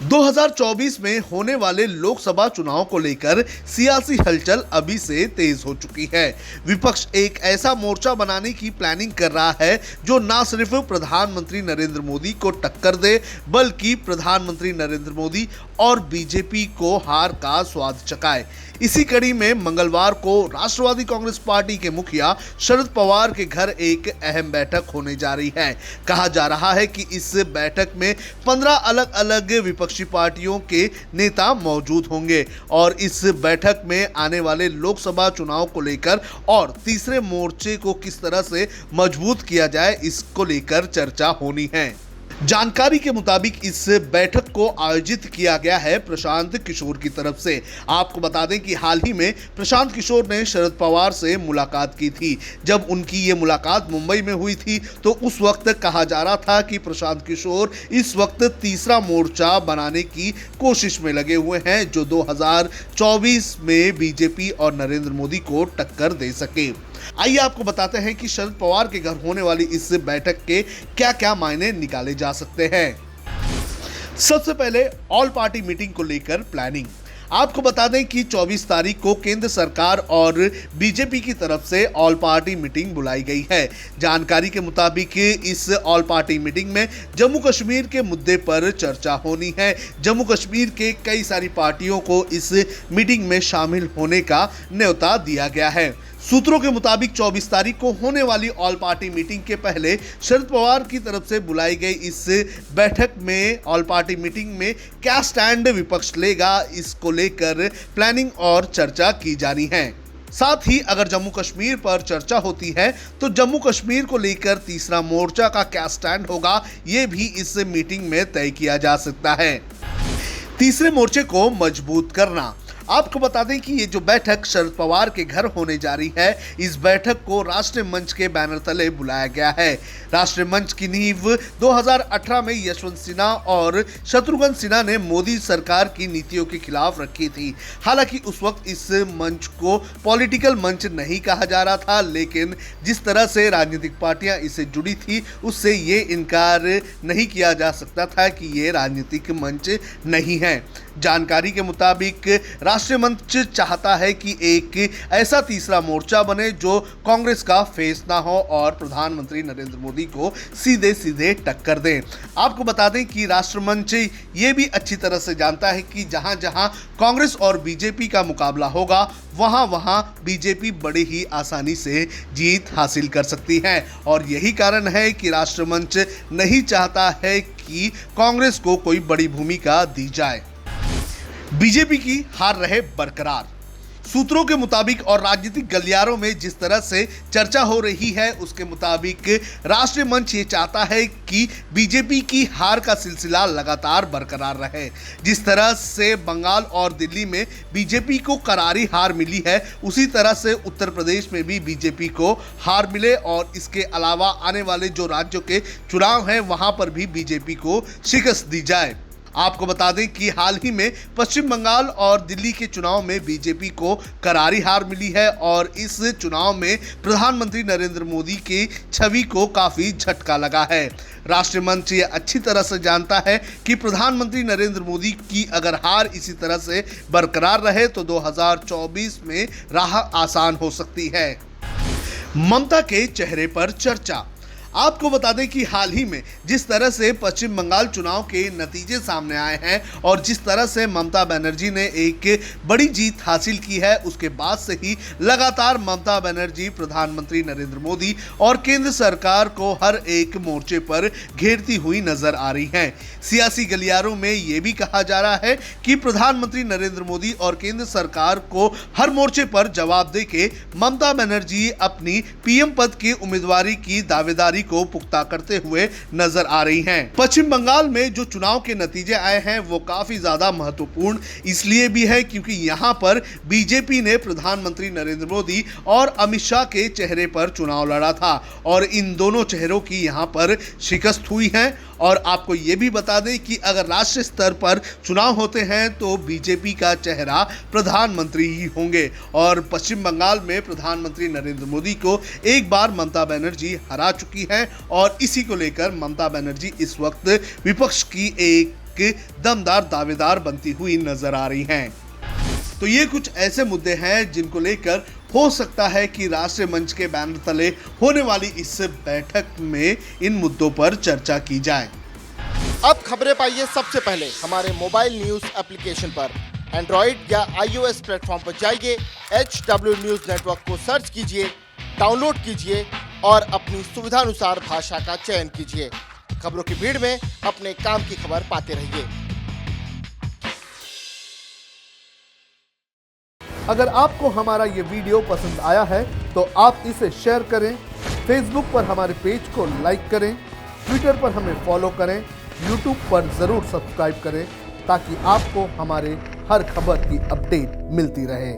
2024 में होने वाले लोकसभा चुनाव को लेकर सियासी हलचल अभी से तेज हो चुकी है। विपक्ष एक ऐसा मोर्चा बनाने की प्लानिंग कर रहा है जो न सिर्फ प्रधानमंत्री नरेंद्र मोदी को टक्कर दे, बल्कि प्रधानमंत्री नरेंद्र मोदी और बीजेपी को हार का स्वाद चखाए। इसी कड़ी में मंगलवार को राष्ट्रवादी कांग्रेस पार्टी के मुखिया शरद पवार के घर एक अहम बैठक होने जा रही है। कहा जा रहा है कि इस बैठक में 15 अलग अलग विपक्षी पार्टियों के नेता मौजूद होंगे और इस बैठक में आने वाले लोकसभा चुनाव को लेकर और तीसरे मोर्चे को किस तरह से मजबूत किया जाए, इसको लेकर चर्चा होनी है। जानकारी के मुताबिक इस बैठक को आयोजित किया गया है प्रशांत किशोर की तरफ से। आपको बता दें कि हाल ही में प्रशांत किशोर ने शरद पवार से मुलाकात की थी। जब उनकी ये मुलाकात मुंबई में हुई थी तो उस वक्त कहा जा रहा था कि प्रशांत किशोर इस वक्त तीसरा मोर्चा बनाने की कोशिश में लगे हुए हैं जो 2024 में बीजेपी और नरेंद्र मोदी को टक्कर दे सके। आइए आपको बताते हैं कि शरद पवार के घर होने वाली इस बैठक के क्या क्या मायने निकाले जा सकते हैं। सबसे पहले ऑल पार्टी मीटिंग को लेकर प्लानिंग। आपको बता दें कि 24 तारीख को केंद्र सरकार और बीजेपी की तरफ से ऑल पार्टी मीटिंग बुलाई गई है। जानकारी के मुताबिक इस ऑल पार्टी मीटिंग में जम्मू कश्मीर के मुद्दे पर चर्चा होनी है। जम्मू कश्मीर के कई सारी पार्टियों को इस मीटिंग में शामिल होने का न्योता दिया गया है। सूत्रों के मुताबिक 24 तारीख को होने वाली ऑल पार्टी मीटिंग के पहले शरद पवार की तरफ से बुलाई गई इस बैठक में ऑल पार्टी मीटिंग में क्या स्टैंड विपक्ष लेगा, इसको लेकर प्लानिंग और चर्चा की जानी है। साथ ही अगर जम्मू कश्मीर पर चर्चा होती है तो जम्मू कश्मीर को लेकर तीसरा मोर्चा का क्या स्टैंड होगा, ये भी इस मीटिंग में तय किया जा सकता है। तीसरे मोर्चे को मजबूत करना। आपको बता दें कि ये जो बैठक शरद पवार के घर होने जा रही है, इस बैठक को राष्ट्रीय मंच के बैनर तले बुलाया गया है। राष्ट्रीय मंच की नींव 2018 में यशवंत सिन्हा और शत्रुघ्न सिन्हा ने मोदी सरकार की नीतियों के खिलाफ रखी थी। हालांकि उस वक्त इस मंच को पॉलिटिकल मंच नहीं कहा जा रहा था, लेकिन जिस तरह से राजनीतिक पार्टियां इससे जुड़ी थी उससे ये इनकार नहीं किया जा सकता था कि ये राजनीतिक मंच नहीं है। जानकारी के मुताबिक राष्ट्रीय मंच चाहता है कि एक ऐसा तीसरा मोर्चा बने जो कांग्रेस का फेस ना हो और प्रधानमंत्री नरेंद्र मोदी को सीधे सीधे टक्कर दे। आपको बता दें कि राष्ट्रीय मंच ये भी अच्छी तरह से जानता है कि जहां जहां कांग्रेस और बीजेपी का मुकाबला होगा वहां वहां बीजेपी बड़े ही आसानी से जीत हासिल कर सकती है और यही कारण है कि राष्ट्रीय मंच नहीं चाहता है कि कांग्रेस को कोई बड़ी भूमिका दी जाए। बीजेपी की हार रहे बरकरार। सूत्रों के मुताबिक और राजनीतिक गलियारों में जिस तरह से चर्चा हो रही है उसके मुताबिक राष्ट्रीय मंच ये चाहता है कि बीजेपी की हार का सिलसिला लगातार बरकरार रहे। जिस तरह से बंगाल और दिल्ली में बीजेपी को करारी हार मिली है, उसी तरह से उत्तर प्रदेश में भी बीजेपी को हार मिले और इसके अलावा आने वाले जो राज्यों के चुनाव हैं वहां पर भी बीजेपी को शिकस्त दी जाए। आपको बता दें कि हाल ही में पश्चिम बंगाल और दिल्ली के चुनाव में बीजेपी को करारी हार मिली है और इस चुनाव में प्रधानमंत्री नरेंद्र मोदी की छवि को काफ़ी झटका लगा है। राष्ट्रीय मंच ये अच्छी तरह से जानता है कि प्रधानमंत्री नरेंद्र मोदी की अगर हार इसी तरह से बरकरार रहे तो 2024 में राह आसान हो सकती है। ममता के चेहरे पर चर्चा। आपको बता दें कि हाल ही में जिस तरह से पश्चिम बंगाल चुनाव के नतीजे सामने आए हैं और जिस तरह से ममता बनर्जी ने एक बड़ी जीत हासिल की है, उसके बाद से ही लगातार ममता बनर्जी प्रधानमंत्री नरेंद्र मोदी और केंद्र सरकार को हर एक मोर्चे पर घेरती हुई नजर आ रही हैं। सियासी गलियारों में ये भी कहा जा रहा है कि प्रधानमंत्री नरेंद्र मोदी और केंद्र सरकार को हर मोर्चे पर जवाब देके ममता बनर्जी अपनी पीएम पद की उम्मीदवारी की दावेदारी को पुख्ता करते हुए नजर आ रही हैं। पश्चिम बंगाल में जो चुनाव के नतीजे आए हैं वो काफी ज्यादा महत्वपूर्ण इसलिए भी है क्योंकि यहां पर बीजेपी ने प्रधानमंत्री नरेंद्र मोदी और अमित शाह के चेहरे पर चुनाव लड़ा था और इन दोनों चेहरों की यहां पर शिकस्त हुई है। और आपको ये भी बता दें कि अगर राष्ट्रीय स्तर पर चुनाव होते हैं तो बीजेपी का चेहरा प्रधानमंत्री ही होंगे और पश्चिम बंगाल में प्रधानमंत्री नरेंद्र मोदी को एक बार ममता बनर्जी हरा चुकी है और इसी को लेकर ममता बनर्जी इस वक्त विपक्ष की एक एक दमदार दावेदार बनती हुई नजर आ रही हैं। तो ये कुछ ऐसे मुद्दे हैं जिनको लेकर हो सकता है कि राष्ट्रीय मंच के बैनर तले होने वाली इस बैठक में इन मुद्दों पर चर्चा की जाए। अब खबरें पाइए सबसे पहले हमारे मोबाइल न्यूज एप्लीकेशन पर। एंड्रॉइड या iOS प्लेटफॉर्म पर जाइए, HW न्यूज नेटवर्क को सर्च कीजिए, डाउनलोड कीजिए और अपनी सुविधानुसार भाषा का चयन कीजिए। खबरों की भीड़ में अपने काम की खबर पाते रहिए। अगर आपको हमारा ये वीडियो पसंद आया है तो आप इसे शेयर करें, फेसबुक पर हमारे पेज को लाइक करें, ट्विटर पर हमें फॉलो करें, यूट्यूब पर ज़रूर सब्सक्राइब करें ताकि आपको हमारे हर खबर की अपडेट मिलती रहे।